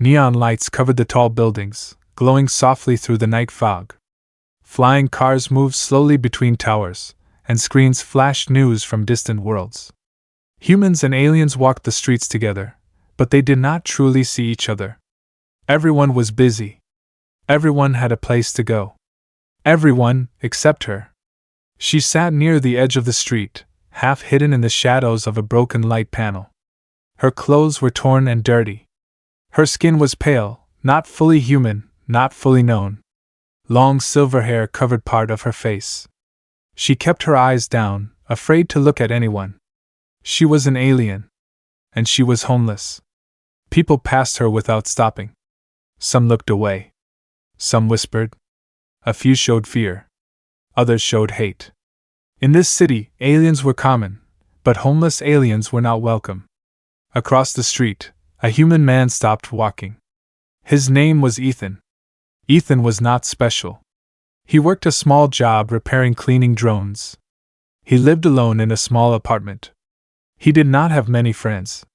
Neon lights covered the tall buildings, glowing softly through the night fog. Flying cars moved slowly between towers, and screens flashed news from distant worlds. Humans and aliens walked the streets together, but they did not truly see each other. Everyone was busy. Everyone had a place to go. Everyone, except her. She sat near the edge of the street, half hidden in the shadows of a broken light panel. Her clothes were torn and dirty. Her skin was pale, not fully human, not fully known. Long silver hair covered part of her face. She kept her eyes down, afraid to look at anyone. She was an alien. And she was homeless. People passed her without stopping. Some looked away. Some whispered. A few showed fear. Others showed hate. In this city, aliens were common, but homeless aliens were not welcome. Across the street, a human man stopped walking. His name was Ethan. Ethan was not special. He worked a small job repairing cleaning drones. He lived alone in a small apartment. He did not have many friends.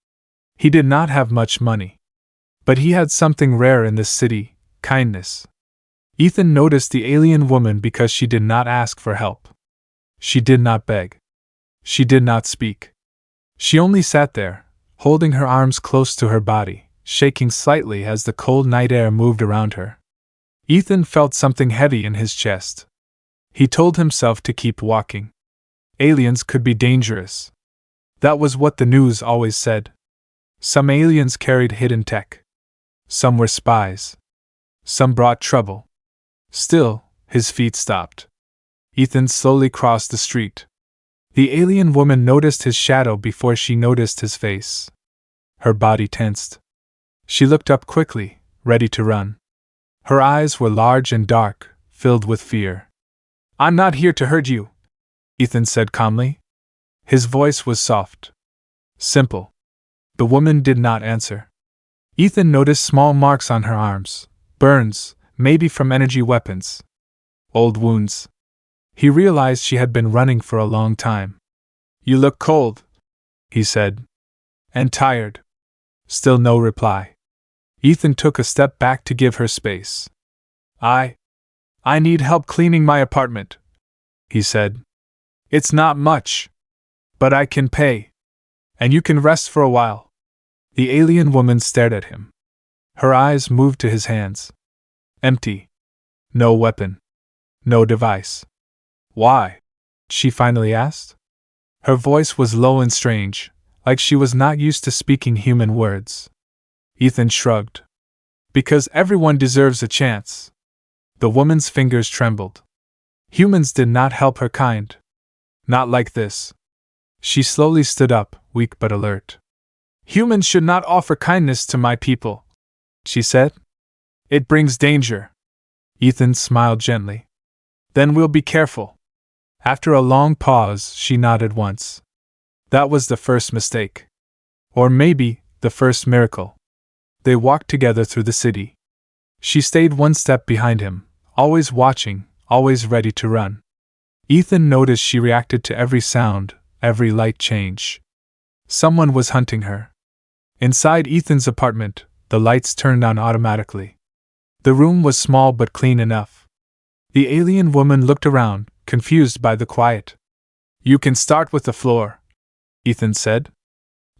He did not have much money. But he had something rare in this city: kindness. Ethan noticed the alien woman because she did not ask for help. She did not beg. She did not speak. She only sat there, holding her arms close to her body, shaking slightly as the cold night air moved around her. Ethan felt something heavy in his chest. He told himself to keep walking. Aliens could be dangerous. That was what the news always said. Some aliens carried hidden tech. Some were spies. Some brought trouble. Still, his feet stopped. Ethan slowly crossed the street. The alien woman noticed his shadow before she noticed his face. Her body tensed. She looked up quickly, ready to run. Her eyes were large and dark, filled with fear. "I'm not here to hurt you," Ethan said calmly. His voice was soft. Simple. The woman did not answer. Ethan noticed small marks on her arms, burns, maybe from energy weapons. Old wounds. He realized she had been running for a long time. "You look cold," he said. "And tired." Still no reply. Ethan took a step back to give her space. I need help cleaning my apartment," he said. "It's not much. But I can pay. And you can rest for a while." The alien woman stared at him. Her eyes moved to his hands. Empty. No weapon. No device. "Why?" she finally asked. Her voice was low and strange, like she was not used to speaking human words. Ethan shrugged. "Because everyone deserves a chance." The woman's fingers trembled. Humans did not help her kind. Not like this. She slowly stood up, weak but alert. "Humans should not offer kindness to my people," she said. "It brings danger." Ethan smiled gently. "Then we'll be careful." After a long pause, she nodded once. That was the first mistake. Or maybe, the first miracle. They walked together through the city. She stayed one step behind him, always watching, always ready to run. Ethan noticed she reacted to every sound, every light change. Someone was hunting her. Inside Ethan's apartment, the lights turned on automatically. The room was small but clean enough. The alien woman looked around, confused by the quiet. "You can start with the floor," Ethan said.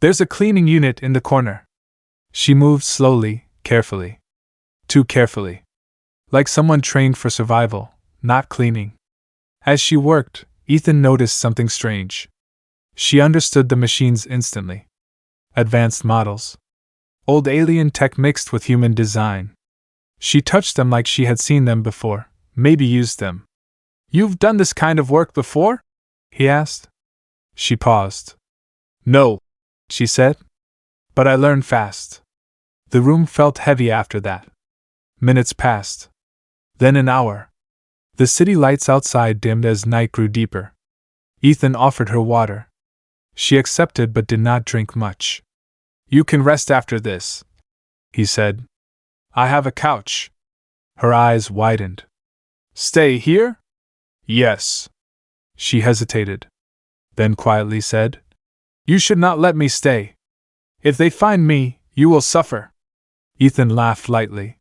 "There's a cleaning unit in the corner." She moved slowly, carefully. Too carefully. Like someone trained for survival, not cleaning. As she worked, Ethan noticed something strange. She understood the machines instantly. Advanced models. Old alien tech mixed with human design. She touched them like she had seen them before, maybe used them. "You've done this kind of work before?" he asked. She paused. "No," she said. "But I learned fast." The room felt heavy after that. Minutes passed. Then an hour. The city lights outside dimmed as night grew deeper. Ethan offered her water. She accepted but did not drink much. "You can rest after this," he said. "I have a couch." Her eyes widened. "Stay here?" "Yes." She hesitated. Then quietly said, "You should not let me stay. If they find me, you will suffer." Ethan laughed lightly.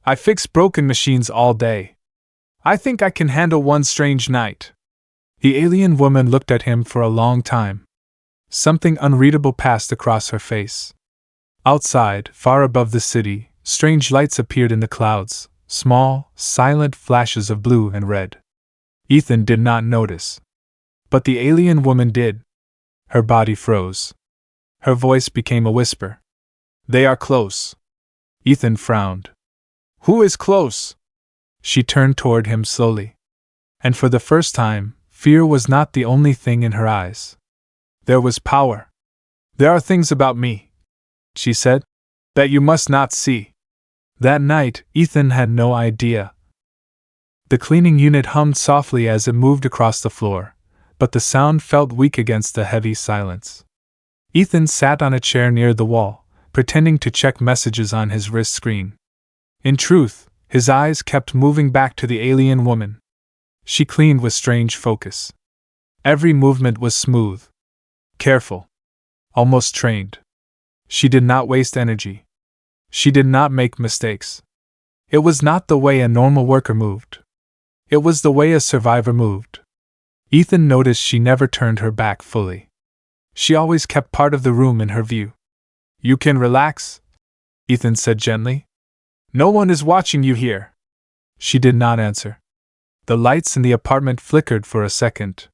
I fix broken machines all day. I think I can handle one strange night. The alien woman looked at him for a long time. Something unreadable passed across her face. Outside, far above the city, strange lights appeared in the clouds, small, silent flashes of blue and red. Ethan did not notice. But the alien woman did. Her body froze. Her voice became a whisper. They are close. Ethan frowned. Who is close? She turned toward him slowly. And for the first time, fear was not the only thing in her eyes. There was power. There are things about me, she said, that you must not see. That night, Ethan had no idea. The cleaning unit hummed softly as it moved across the floor, but the sound felt weak against the heavy silence. Ethan sat on a chair near the wall, pretending to check messages on his wrist screen. In truth, his eyes kept moving back to the alien woman. She cleaned with strange focus. Every movement was smooth, careful, almost trained. She did not waste energy. She did not make mistakes. It was not the way a normal worker moved. It was the way a survivor moved. Ethan noticed she never turned her back fully. She always kept part of the room in her view. You can relax, Ethan said gently. No one is watching you here. She did not answer. The lights in the apartment flickered for a second.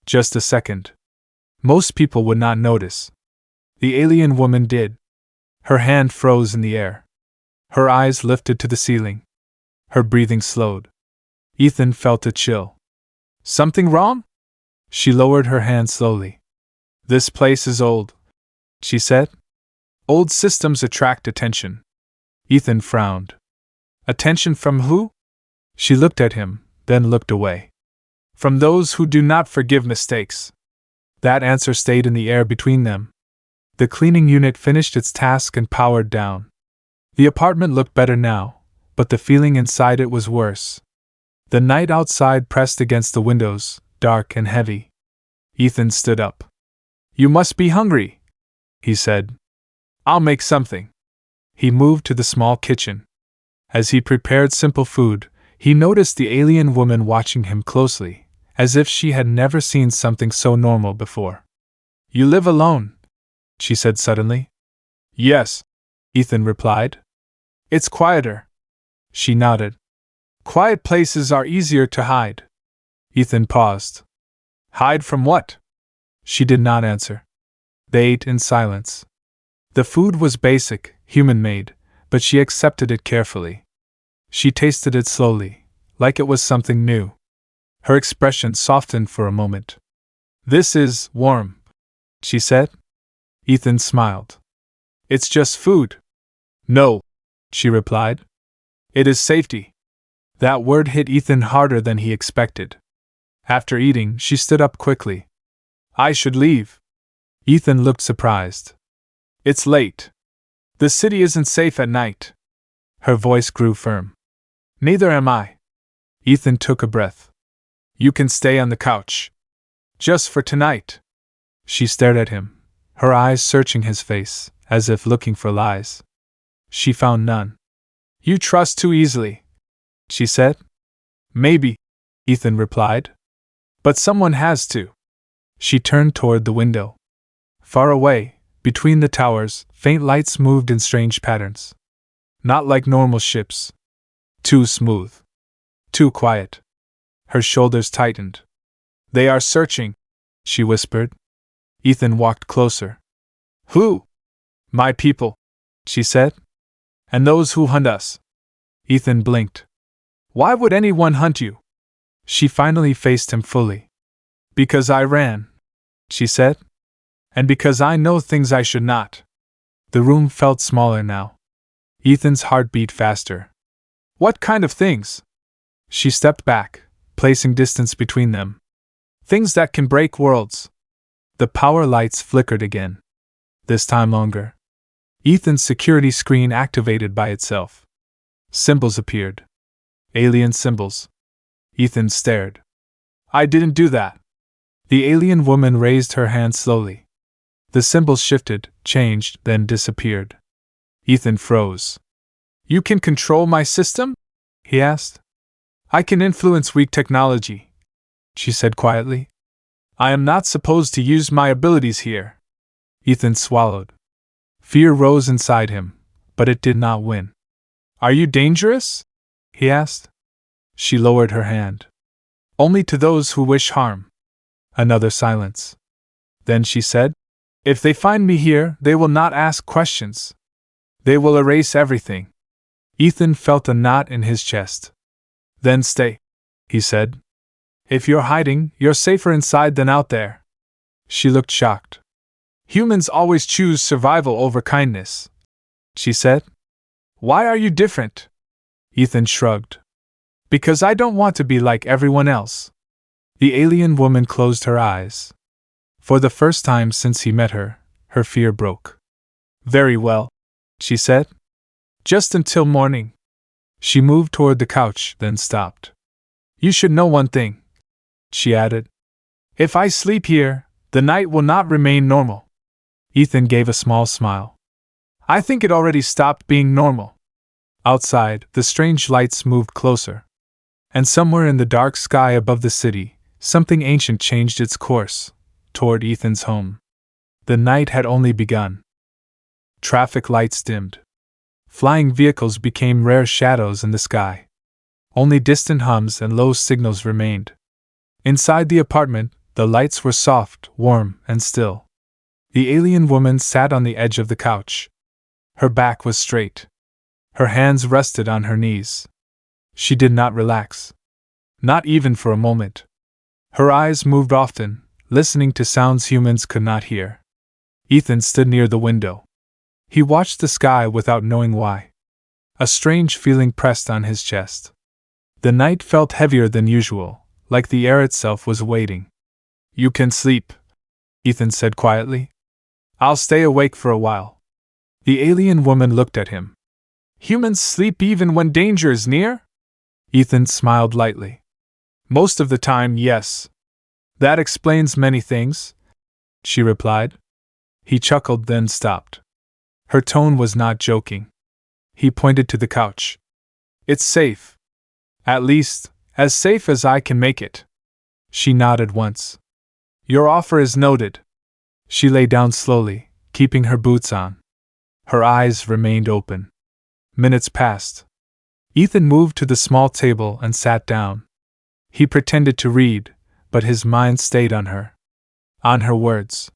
Just a second. Most people would not notice. The alien woman did. Her hand froze in the air. Her eyes lifted to the ceiling. Her breathing slowed. Ethan felt a chill. Something wrong? She lowered her hand slowly. This place is old, she said. Old systems attract attention. Ethan frowned. Attention from who? She looked at him, then looked away. From those who do not forgive mistakes. That answer stayed in the air between them. The cleaning unit finished its task and powered down. The apartment looked better now, but the feeling inside it was worse. The night outside pressed against the windows, dark and heavy. Ethan stood up. You must be hungry, he said. I'll make something. He moved to the small kitchen. As he prepared simple food, he noticed the alien woman watching him closely, as if she had never seen something so normal before. You live alone? She said suddenly. Yes, Ethan replied. It's quieter. She nodded. Quiet places are easier to hide. Ethan paused. Hide from what? She did not answer. They ate in silence. The food was basic, human-made, but she accepted it carefully. She tasted it slowly, like it was something new. Her expression softened for a moment. This is warm, she said. Ethan smiled. It's just food. No, she replied. It is safety. That word hit Ethan harder than he expected. After eating, she stood up quickly. I should leave. Ethan looked surprised. It's late. The city isn't safe at night. Her voice grew firm. Neither am I. Ethan took a breath. You can stay on the couch. Just for tonight. She stared at him, her eyes searching his face, as if looking for lies. She found none. You trust too easily, she said. Maybe, Ethan replied. But someone has to. She turned toward the window. Far away, between the towers, faint lights moved in strange patterns. Not like normal ships. Too smooth. Too quiet. Her shoulders tightened. They are searching, she whispered. Ethan walked closer. Who? My people, she said. And those who hunt us. Ethan blinked. Why would anyone hunt you? She finally faced him fully. Because I ran, she said. And because I know things I should not. The room felt smaller now. Ethan's heart beat faster. What kind of things? She stepped back, placing distance between them. Things that can break worlds. The power lights flickered again. This time longer. Ethan's security screen activated by itself. Symbols appeared. Alien symbols. Ethan stared. I didn't do that. The alien woman raised her hand slowly. The symbols shifted, changed, then disappeared. Ethan froze. You can control my system? He asked. I can influence weak technology, she said quietly. I am not supposed to use my abilities here. Ethan swallowed. Fear rose inside him, but it did not win. Are you dangerous? He asked. She lowered her hand. Only to those who wish harm. Another silence. Then she said, If they find me here, they will not ask questions. They will erase everything. Ethan felt a knot in his chest. Then stay, he said. If you're hiding, you're safer inside than out there. She looked shocked. Humans always choose survival over kindness, she said. Why are you different? Ethan shrugged. Because I don't want to be like everyone else. The alien woman closed her eyes. For the first time since he met her, her fear broke. Very well, she said. Just until morning. She moved toward the couch, then stopped. You should know one thing, she added. If I sleep here, the night will not remain normal. Ethan gave a small smile. I think it already stopped being normal. Outside, the strange lights moved closer. And somewhere in the dark sky above the city, something ancient changed its course, toward Ethan's home. The night had only begun. Traffic lights dimmed. Flying vehicles became rare shadows in the sky. Only distant hums and low signals remained. Inside the apartment, the lights were soft, warm, and still. The alien woman sat on the edge of the couch. Her back was straight. Her hands rested on her knees. She did not relax. Not even for a moment. Her eyes moved often, listening to sounds humans could not hear. Ethan stood near the window. He watched the sky without knowing why. A strange feeling pressed on his chest. The night felt heavier than usual, like the air itself was waiting. You can sleep, Ethan said quietly. I'll stay awake for a while. The alien woman looked at him. Humans sleep even when danger is near? Ethan smiled lightly. Most of the time, yes. That explains many things, she replied. He chuckled, then stopped. Her tone was not joking. He pointed to the couch. It's safe. At least, as safe as I can make it. She nodded once. Your offer is noted. She lay down slowly, keeping her boots on. Her eyes remained open. Minutes passed. Ethan moved to the small table and sat down. He pretended to read, but his mind stayed on her. On her words.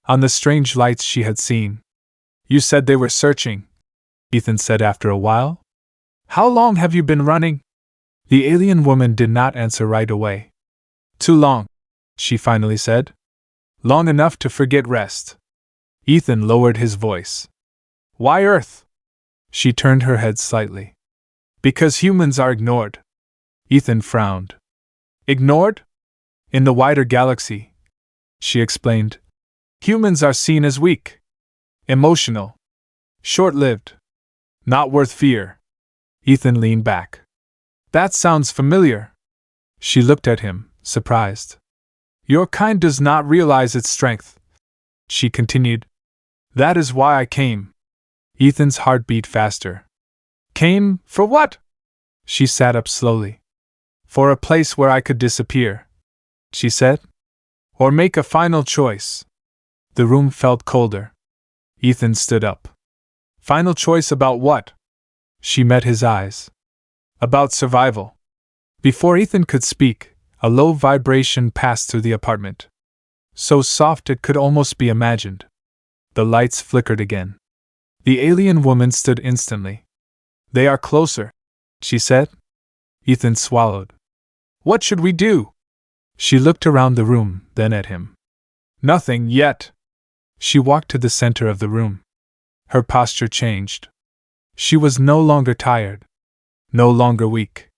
On the strange lights she had seen. You said they were searching, Ethan said after a while. How long have you been running? The alien woman did not answer right away. Too long, she finally said. Long enough to forget rest. Ethan lowered his voice. Why Earth? She turned her head slightly. Because humans are ignored. Ethan frowned. Ignored? In the wider galaxy, she explained, humans are seen as weak. Emotional. Short-lived. Not worth fear. Ethan leaned back. That sounds familiar. She looked at him, surprised. Your kind does not realize its strength, she continued. That is why I came. Ethan's heart beat faster. Came for what? She sat up slowly. For a place where I could disappear, she said. Or make a final choice. The room felt colder. Ethan stood up. Final choice about what? She met his eyes. About survival. Before Ethan could speak, a low vibration passed through the apartment. So soft it could almost be imagined. The lights flickered again. The alien woman stood instantly. They are closer, she said. Ethan swallowed. What should we do? She looked around the room, then at him. Nothing yet. She walked to the center of the room. Her posture changed. She was no longer tired. No longer weak.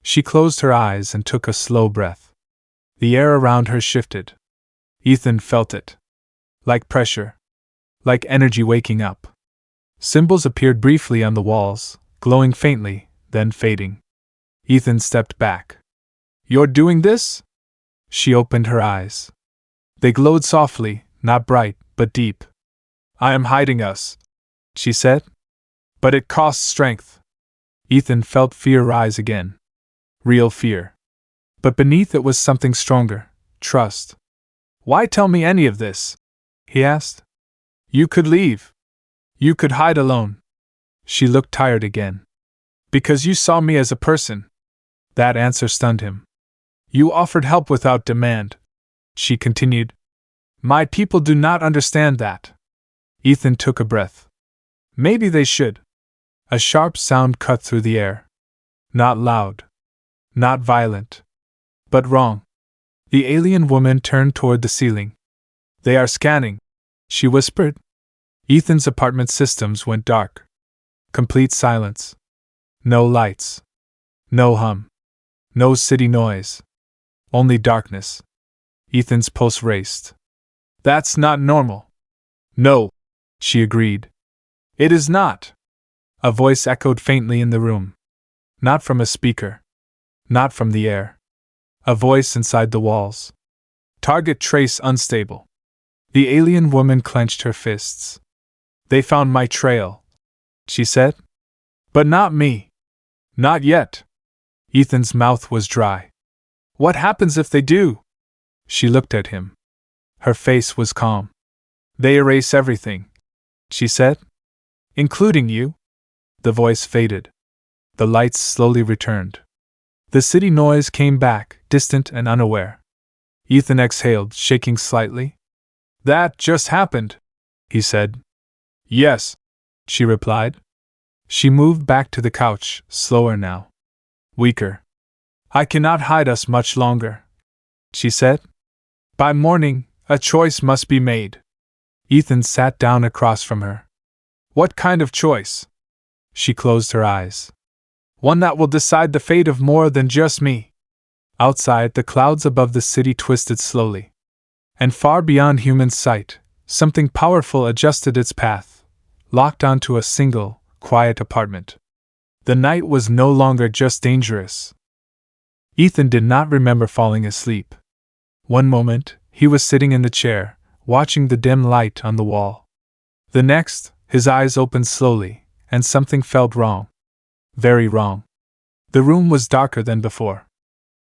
She closed her eyes and took a slow breath. The air around her shifted. Ethan felt it. Like pressure. Like energy waking up. Symbols appeared briefly on the walls, glowing faintly, then fading. Ethan stepped back. You're doing this? She opened her eyes. They glowed softly, not bright, but deep. I am hiding us, she said. But it costs strength. Ethan felt fear rise again. Real fear. But beneath it was something stronger, trust. Why tell me any of this? He asked. You could leave. You could hide alone. She looked tired again. Because you saw me as a person. That answer stunned him. You offered help without demand. She continued. My people do not understand that. Ethan took a breath. Maybe they should. A sharp sound cut through the air. Not loud. Not violent. But wrong. The alien woman turned toward the ceiling. They are scanning, she whispered. Ethan's apartment systems went dark. Complete silence. No lights. No hum. No city noise. Only darkness. Ethan's pulse raced. That's not normal. No, she agreed. It is not. A voice echoed faintly in the room. Not from a speaker. Not from the air. A voice inside the walls. Target trace unstable. The alien woman clenched her fists. They found my trail, she said. But not me. Not yet. Ethan's mouth was dry. What happens if they do? She looked at him. Her face was calm. They erase everything, she said. Including you. The voice faded. The lights slowly returned. The city noise came back, distant and unaware. Ethan exhaled, shaking slightly. That just happened, he said. Yes, she replied. She moved back to the couch, slower now. Weaker. I cannot hide us much longer, she said. By morning, a choice must be made. Ethan sat down across from her. What kind of choice? She closed her eyes. One that will decide the fate of more than just me. Outside, the clouds above the city twisted slowly. And far beyond human sight, something powerful adjusted its path, locked onto a single, quiet apartment. The night was no longer just dangerous. Ethan did not remember falling asleep. One moment, he was sitting in the chair, watching the dim light on the wall. The next, his eyes opened slowly, and something felt wrong. Very wrong. The room was darker than before.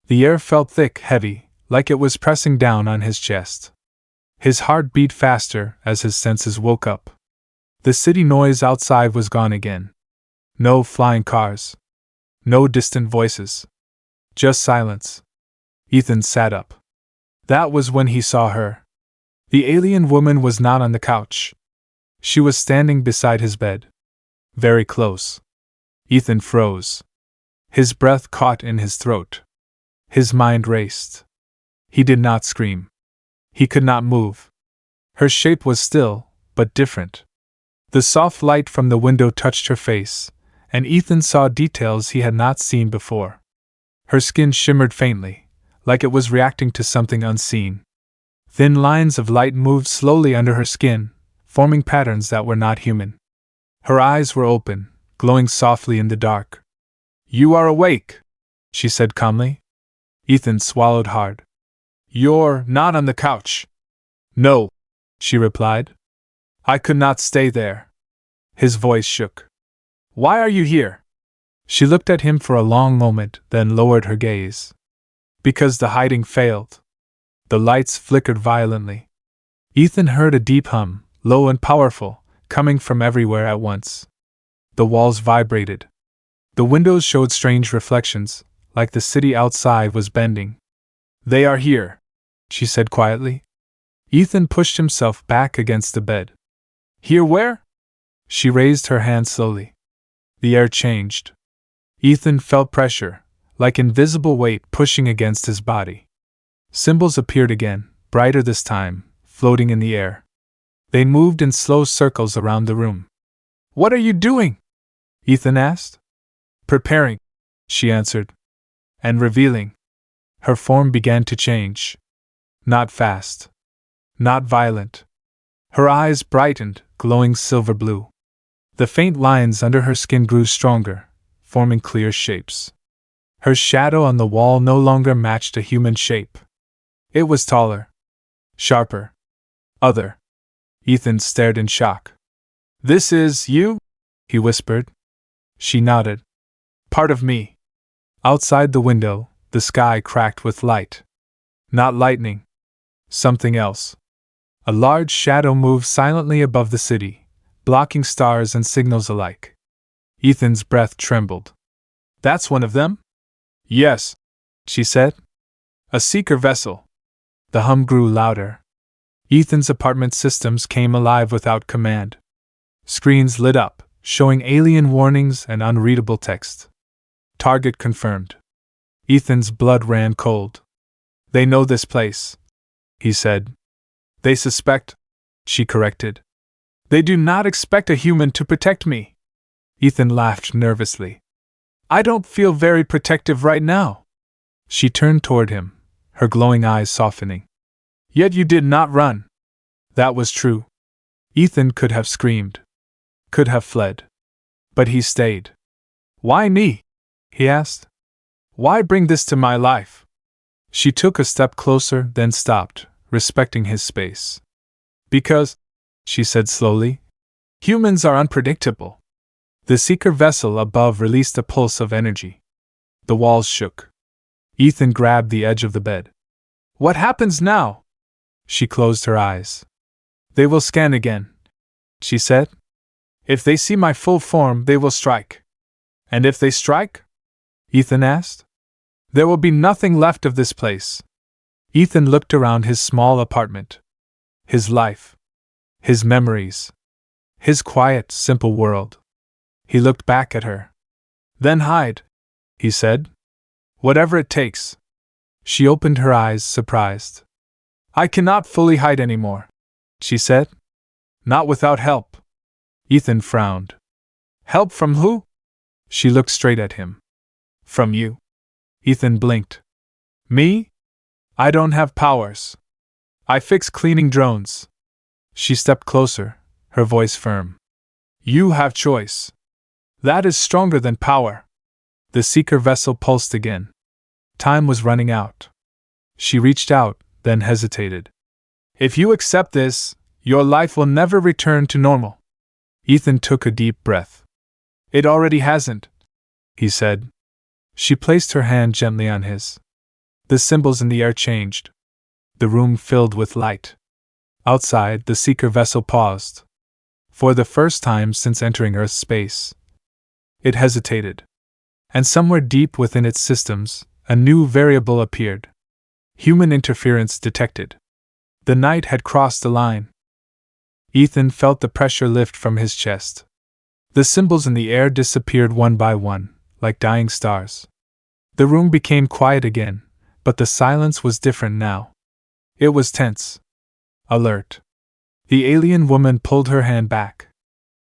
The air felt thick, heavy, like it was pressing down on his chest. His heart beat faster as his senses woke up. The city noise outside was gone again. No flying cars. No distant voices. Just silence. Ethan sat up. That was when he saw her. The alien woman was not on the couch. She was standing beside his bed. Very close. Ethan froze. His breath caught in his throat. His mind raced. He did not scream. He could not move. Her shape was still, but different. The soft light from the window touched her face, and Ethan saw details he had not seen before. Her skin shimmered faintly, like it was reacting to something unseen. Thin lines of light moved slowly under her skin, forming patterns that were not human. Her eyes were open, glowing softly in the dark. You are awake, she said calmly. Ethan swallowed hard. You're not on the couch. No, she replied. I could not stay there. His voice shook. Why are you here? She looked at him for a long moment, then lowered her gaze. Because the hiding failed. The lights flickered violently. Ethan heard a deep hum, low and powerful, coming from everywhere at once. The walls vibrated. The windows showed strange reflections, like the city outside was bending. They are here, she said quietly. Ethan pushed himself back against the bed. Here where? She raised her hand slowly. The air changed. Ethan felt pressure, like invisible weight pushing against his body. Symbols appeared again, brighter this time, floating in the air. They moved in slow circles around the room. What are you doing? Ethan asked. Preparing, she answered. And revealing. Her form began to change. Not fast. Not violent. Her eyes brightened, glowing silver blue. The faint lines under her skin grew stronger, forming clear shapes. Her shadow on the wall no longer matched a human shape. It was taller. Sharper. Other. Ethan stared in shock. This is you? he whispered. She nodded. Part of me. Outside the window, the sky cracked with light. Not lightning. Something else. A large shadow moved silently above the city, blocking stars and signals alike. Ethan's breath trembled. That's one of them? Yes, she said. A seeker vessel. The hum grew louder. Ethan's apartment systems came alive without command. Screens lit up, showing alien warnings and unreadable text. Target confirmed. Ethan's blood ran cold. They know this place, he said. They suspect, she corrected. They do not expect a human to protect me. Ethan laughed nervously. I don't feel very protective right now. She turned toward him, her glowing eyes softening. Yet you did not run. That was true. Ethan could have screamed. Could have fled. But he stayed. Why me? He asked. Why bring this to my life? She took a step closer, then stopped, respecting his space. Because, she said slowly, humans are unpredictable. The seeker vessel above released a pulse of energy. The walls shook. Ethan grabbed the edge of the bed. What happens now? She closed her eyes. They will scan again, she said. If they see my full form, they will strike. And if they strike? Ethan asked. There will be nothing left of this place. Ethan looked around his small apartment. His life. His memories. His quiet, simple world. He looked back at her. Then hide, he said. Whatever it takes. She opened her eyes, surprised. I cannot fully hide anymore, she said. Not without help. Ethan frowned. Help from who? She looked straight at him. From you. Ethan blinked. Me? I don't have powers. I fix cleaning drones. She stepped closer, her voice firm. You have choice. That is stronger than power. The seeker vessel pulsed again. Time was running out. She reached out, then hesitated. If you accept this, your life will never return to normal. Ethan took a deep breath. It already hasn't, he said. She placed her hand gently on his. The symbols in the air changed. The room filled with light. Outside, the seeker vessel paused. For the first time since entering Earth's space. It hesitated. And somewhere deep within its systems, a new variable appeared. Human interference detected. The night had crossed a line. Ethan felt the pressure lift from his chest. The symbols in the air disappeared one by one, like dying stars. The room became quiet again, but the silence was different now. It was tense. Alert. The alien woman pulled her hand back.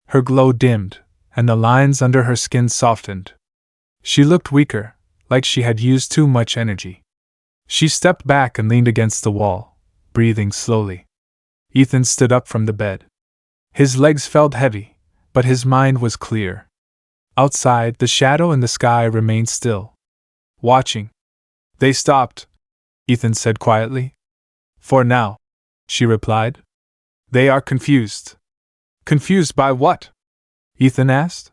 Her glow dimmed, and the lines under her skin softened. She looked weaker, like she had used too much energy. She stepped back and leaned against the wall, breathing slowly. Ethan stood up from the bed. His legs felt heavy, but his mind was clear. Outside, the shadow in the sky remained still. Watching. They stopped, Ethan said quietly. For now, she replied. They are confused. Confused by what? Ethan asked.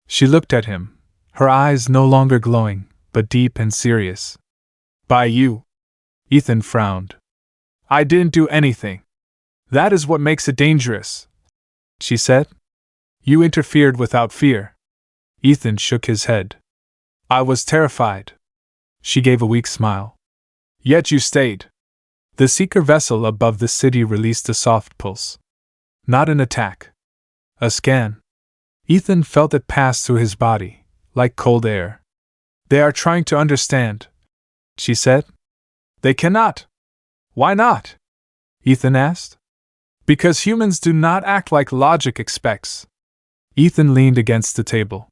She looked at him, her eyes no longer glowing, but deep and serious. By you. Ethan frowned. I didn't do anything. That is what makes it dangerous, she said. You interfered without fear. Ethan shook his head. I was terrified. She gave a weak smile. Yet you stayed. The seeker vessel above the city released a soft pulse. Not an attack. A scan. Ethan felt it pass through his body, like cold air. They are trying to understand, she said. They cannot. Why not? Ethan asked. Because humans do not act like logic expects. Ethan leaned against the table.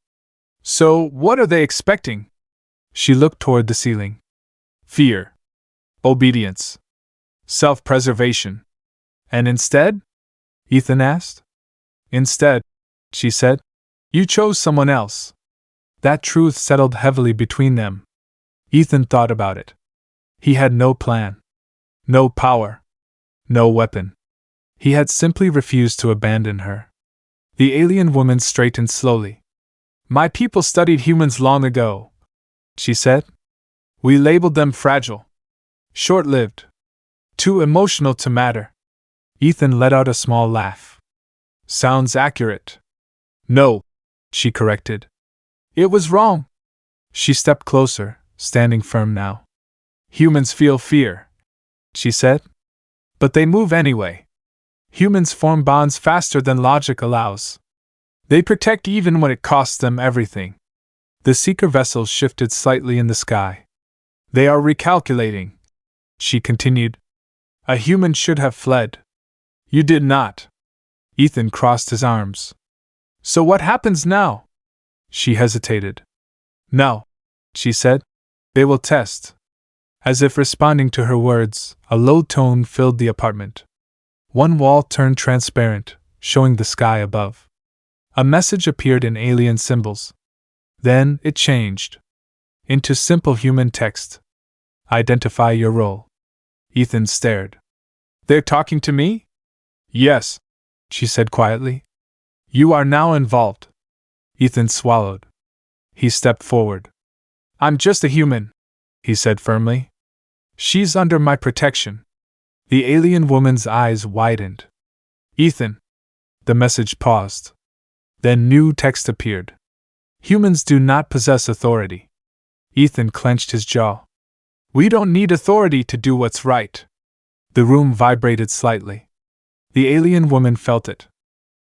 So, what are they expecting? She looked toward the ceiling. Fear. Obedience. Self-preservation. And instead? Ethan asked. Instead, she said, you chose someone else. That truth settled heavily between them. Ethan thought about it. He had no plan. No power. No weapon. He had simply refused to abandon her. The alien woman straightened slowly. My people studied humans long ago, she said. We labeled them fragile, short-lived, too emotional to matter. Ethan let out a small laugh. Sounds accurate. No, she corrected. It was wrong. She stepped closer, standing firm now. Humans feel fear, she said. But they move anyway. Humans form bonds faster than logic allows. They protect even when it costs them everything. The seeker vessels shifted slightly in the sky. They are recalculating, she continued. A human should have fled. You did not. Ethan crossed his arms. So what happens now? She hesitated. Now, she said, they will test. As if responding to her words, a low tone filled the apartment. One wall turned transparent, showing the sky above. A message appeared in alien symbols. Then it changed into simple human text. Identify your role. Ethan stared. They're talking to me? Yes, she said quietly. You are now involved. Ethan swallowed. He stepped forward. I'm just a human, he said firmly. She's under my protection. The alien woman's eyes widened. Ethan. The message paused. Then new text appeared. Humans do not possess authority. Ethan clenched his jaw. We don't need authority to do what's right. The room vibrated slightly. The alien woman felt it.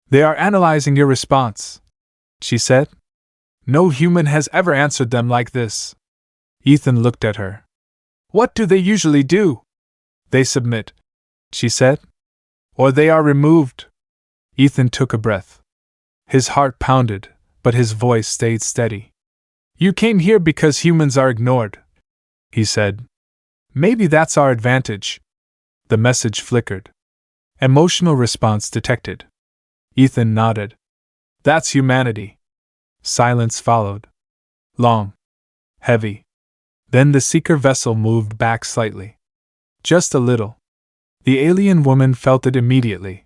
They are analyzing your response, she said. No human has ever answered them like this. Ethan looked at her. What do they usually do? They submit, she said. Or they are removed. Ethan took a breath. His heart pounded, but his voice stayed steady. You came here because humans are ignored, he said. Maybe that's our advantage. The message flickered. Emotional response detected. Ethan nodded. That's humanity. Silence followed. Long. Heavy. Then the seeker vessel moved back slightly. Just a little. The alien woman felt it immediately.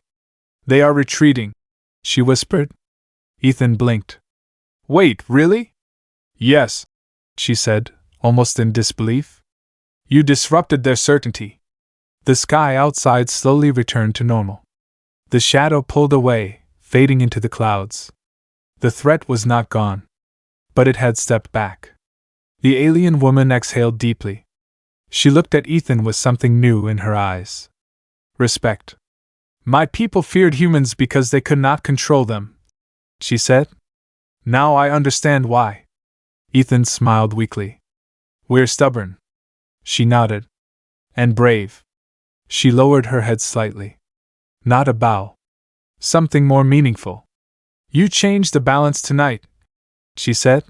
They are retreating, she whispered. Ethan blinked. Wait, really? Yes, she said, almost in disbelief. You disrupted their certainty. The sky outside slowly returned to normal. The shadow pulled away, fading into the clouds. The threat was not gone, but it had stepped back. The alien woman exhaled deeply. She looked at Ethan with something new in her eyes. Respect. My people feared humans because they could not control them, she said. Now I understand why. Ethan smiled weakly. We're stubborn. She nodded. And brave. She lowered her head slightly. Not a bow. Something more meaningful. You changed the balance tonight, she said.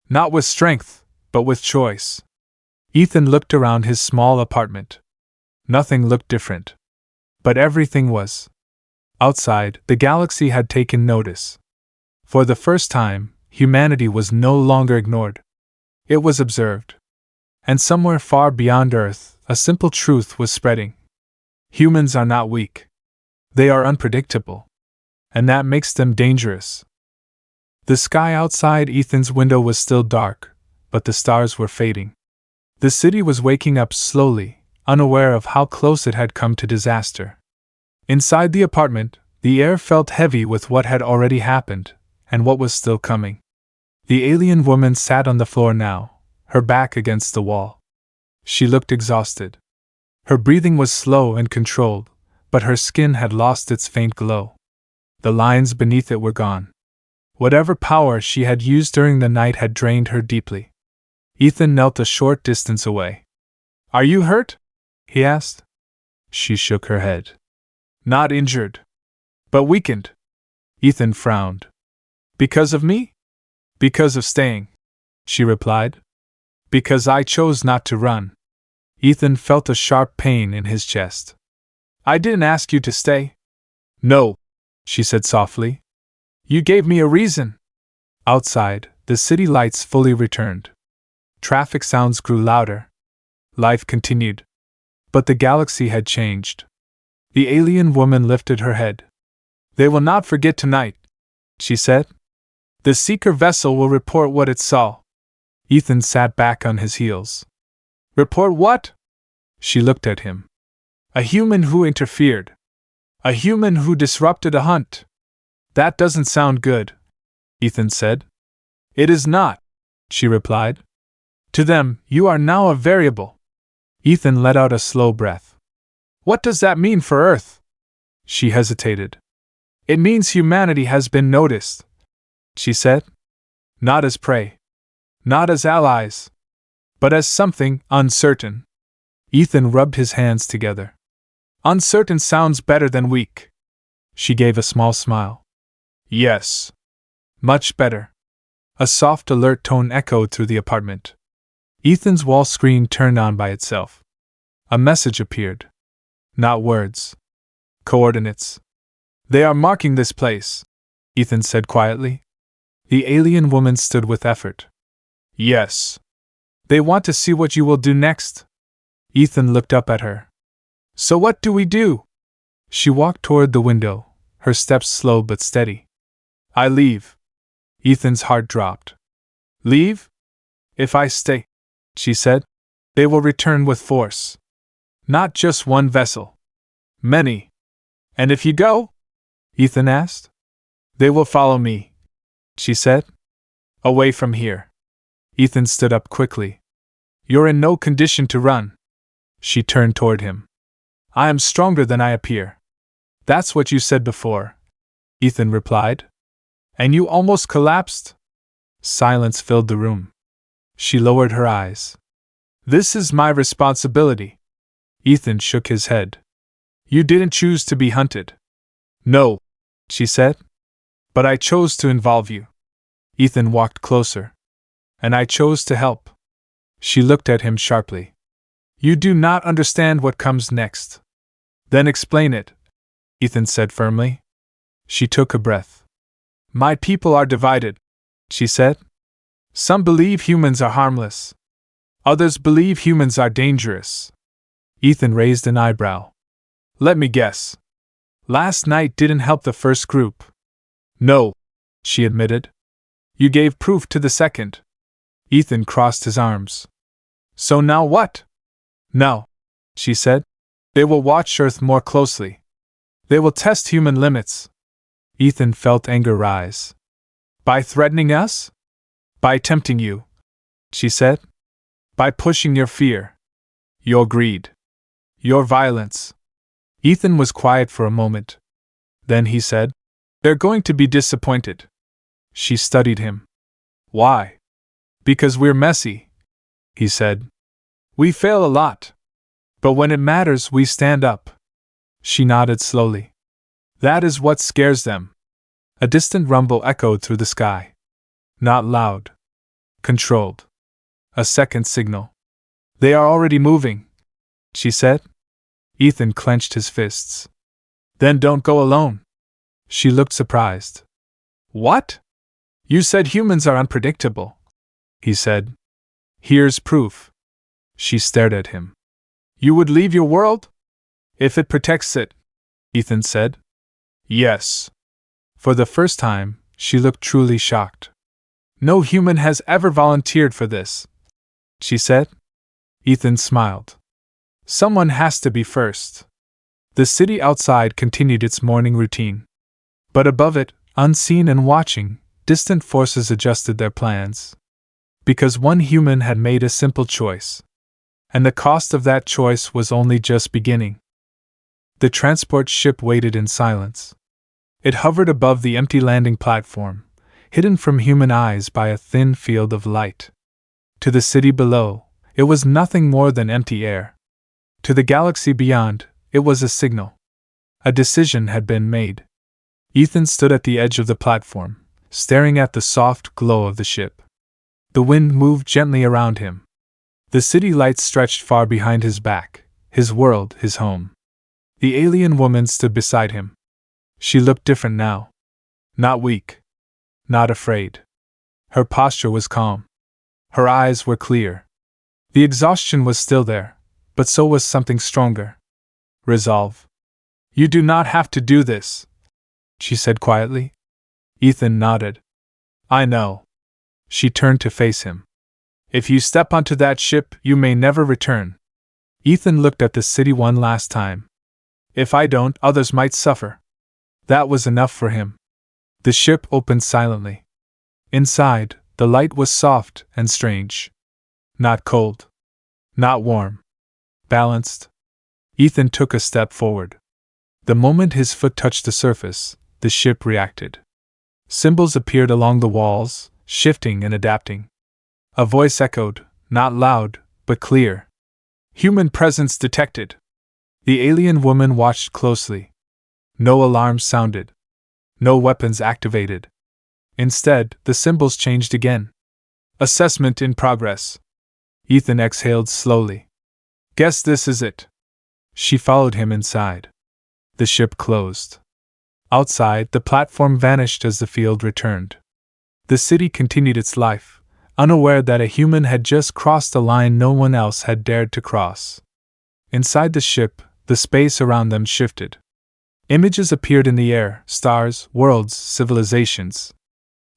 Not with strength, but with choice. Ethan looked around his small apartment. Nothing looked different. But everything was. Outside, the galaxy had taken notice. For the first time, humanity was no longer ignored. It was observed. And somewhere far beyond Earth, a simple truth was spreading. Humans are not weak. They are unpredictable. And that makes them dangerous. The sky outside Ethan's window was still dark, but the stars were fading. The city was waking up slowly, unaware of how close it had come to disaster. Inside the apartment, the air felt heavy with what had already happened, and what was still coming. The alien woman sat on the floor now, her back against the wall. She looked exhausted. Her breathing was slow and controlled, but her skin had lost its faint glow. The lines beneath it were gone. Whatever power she had used during the night had drained her deeply. Ethan knelt a short distance away. Are you hurt? He asked. She shook her head. Not injured. But weakened. Ethan frowned. Because of me? Because of staying, she replied. Because I chose not to run. Ethan felt a sharp pain in his chest. I didn't ask you to stay. No, she said softly. You gave me a reason. Outside, the city lights fully returned. Traffic sounds grew louder. Life continued. But the galaxy had changed. The alien woman lifted her head. They will not forget tonight, she said. The seeker vessel will report what it saw. Ethan sat back on his heels. Report what? She looked at him. A human who interfered. A human who disrupted a hunt. That doesn't sound good, Ethan said. It is not, she replied. To them, you are now a variable. Ethan let out a slow breath. What does that mean for Earth? She hesitated. It means humanity has been noticed, she said. Not as prey. Not as allies. But as something uncertain. Ethan rubbed his hands together. Uncertain sounds better than weak. She gave a small smile. Yes. Much better. A soft, alert tone echoed through the apartment. Ethan's wall screen turned on by itself. A message appeared. Not words. Coordinates. They are marking this place, Ethan said quietly. The alien woman stood with effort. Yes. They want to see what you will do next. Ethan looked up at her. So what do we do? She walked toward the window, her steps slow but steady. I leave. Ethan's heart dropped. Leave? If I stay, she said, they will return with force. Not just one vessel. Many. And if you go? Ethan asked. They will follow me, she said. Away from here. Ethan stood up quickly. You're in no condition to run. She turned toward him. I am stronger than I appear. That's what you said before, Ethan replied. And you almost collapsed? Silence filled the room. She lowered her eyes. This is my responsibility. Ethan shook his head. You didn't choose to be hunted. No, she said. But I chose to involve you. Ethan walked closer. And I chose to help. She looked at him sharply. You do not understand what comes next. Then explain it, Ethan said firmly. She took a breath. My people are divided, she said. Some believe humans are harmless. Others believe humans are dangerous. Ethan raised an eyebrow. Let me guess. Last night didn't help the first group. No, she admitted. You gave proof to the second. Ethan crossed his arms. So now what? Now, she said, they will watch Earth more closely. They will test human limits. Ethan felt anger rise. By threatening us? By tempting you, she said. By pushing your fear. Your greed. Your violence. Ethan was quiet for a moment. Then he said, They're going to be disappointed. She studied him. Why? Because we're messy, he said. We fail a lot. But when it matters, we stand up. She nodded slowly. That is what scares them. A distant rumble echoed through the sky. Not loud. Controlled. A second signal. They are already moving, she said. Ethan clenched his fists. Then don't go alone. She looked surprised. What? You said humans are unpredictable, he said. Here's proof. She stared at him. You would leave your world? If it protects it, Ethan said. Yes. For the first time, she looked truly shocked. No human has ever volunteered for this, she said. Ethan smiled. Someone has to be first. The city outside continued its morning routine. But above it, unseen and watching, distant forces adjusted their plans. Because one human had made a simple choice. And the cost of that choice was only just beginning. The transport ship waited in silence. It hovered above the empty landing platform, hidden from human eyes by a thin field of light. To the city below, it was nothing more than empty air. To the galaxy beyond, it was a signal. A decision had been made. Ethan stood at the edge of the platform, staring at the soft glow of the ship. The wind moved gently around him. The city lights stretched far behind his back, his world, his home. The alien woman stood beside him. She looked different now. Not weak. Not afraid. Her posture was calm. Her eyes were clear. The exhaustion was still there, but so was something stronger. Resolve. You do not have to do this, she said quietly. Ethan nodded. I know. She turned to face him. If you step onto that ship, you may never return. Ethan looked at the city one last time. If I don't, others might suffer. That was enough for him. The ship opened silently. Inside, the light was soft and strange. Not cold. Not warm. Balanced. Ethan took a step forward. The moment his foot touched the surface, the ship reacted. Symbols appeared along the walls, shifting and adapting. A voice echoed, not loud, but clear. Human presence detected. The alien woman watched closely. No alarms sounded. No weapons activated. Instead, the symbols changed again. Assessment in progress. Ethan exhaled slowly. Guess this is it. She followed him inside. The ship closed. Outside, the platform vanished as the field returned. The city continued its life, unaware that a human had just crossed a line no one else had dared to cross. Inside the ship, the space around them shifted. Images appeared in the air, stars, worlds, civilizations.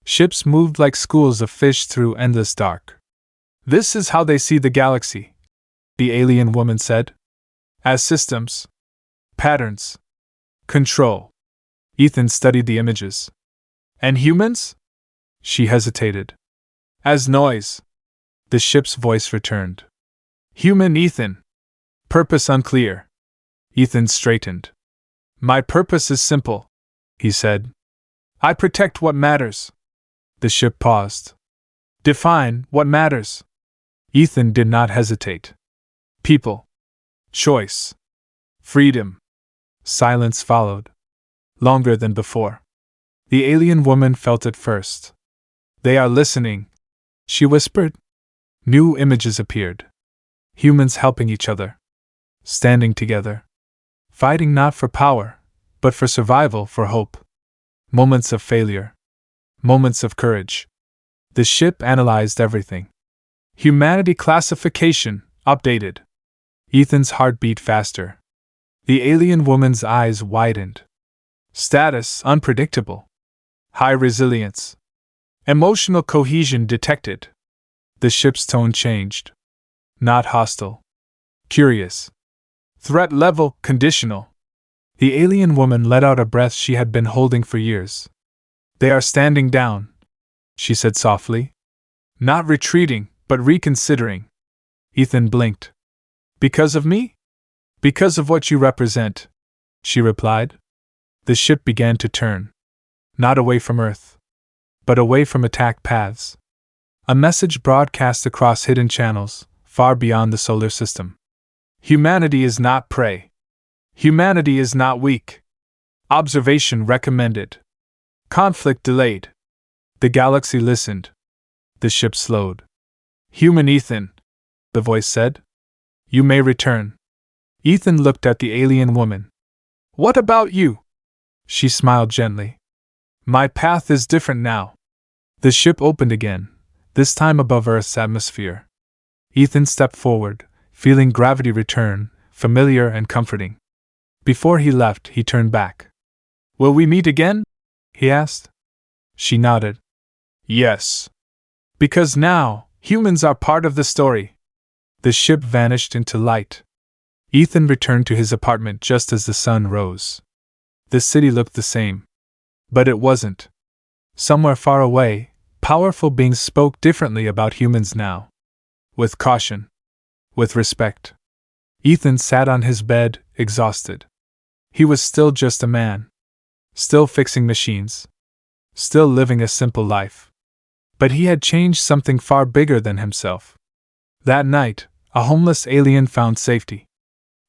Ships moved like schools of fish through endless dark. This is how they see the galaxy, the alien woman said. As systems. Patterns. Control. Ethan studied the images. And humans? She hesitated. As noise. The ship's voice returned. Human Ethan. Purpose unclear. Ethan straightened. My purpose is simple, he said. I protect what matters. The ship paused. Define what matters. Ethan did not hesitate. People. Choice. Freedom. Silence followed. Longer than before. The alien woman felt it first. They are listening, she whispered. New images appeared. Humans helping each other. Standing together. Fighting not for power, but for survival, for hope. Moments of failure. Moments of courage. The ship analyzed everything. Humanity classification, updated. Ethan's heart beat faster. The alien woman's eyes widened. Status unpredictable. High resilience. Emotional cohesion detected. The ship's tone changed. Not hostile. Curious. Threat level conditional. The alien woman let out a breath she had been holding for years. They are standing down, she said softly. Not retreating, but reconsidering. Ethan blinked. Because of me? Because of what you represent, she replied. The ship began to turn. Not away from Earth, but away from attack paths. A message broadcast across hidden channels, far beyond the solar system. Humanity is not prey. Humanity is not weak. Observation recommended. Conflict delayed. The galaxy listened. The ship slowed. Human Ethan, the voice said. You may return. Ethan looked at the alien woman. What about you? She smiled gently. My path is different now. The ship opened again, this time above Earth's atmosphere. Ethan stepped forward, feeling gravity return, familiar and comforting. Before he left, he turned back. Will we meet again? He asked. She nodded. Yes. Because now, humans are part of the story. The ship vanished into light. Ethan returned to his apartment just as the sun rose. The city looked the same. But it wasn't. Somewhere far away, powerful beings spoke differently about humans now. With caution. With respect. Ethan sat on his bed, exhausted. He was still just a man. Still fixing machines. Still living a simple life. But he had changed something far bigger than himself. That night, a homeless alien found safety.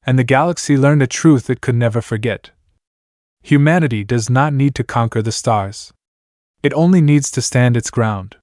And the galaxy learned a truth it could never forget. Humanity does not need to conquer the stars. It only needs to stand its ground.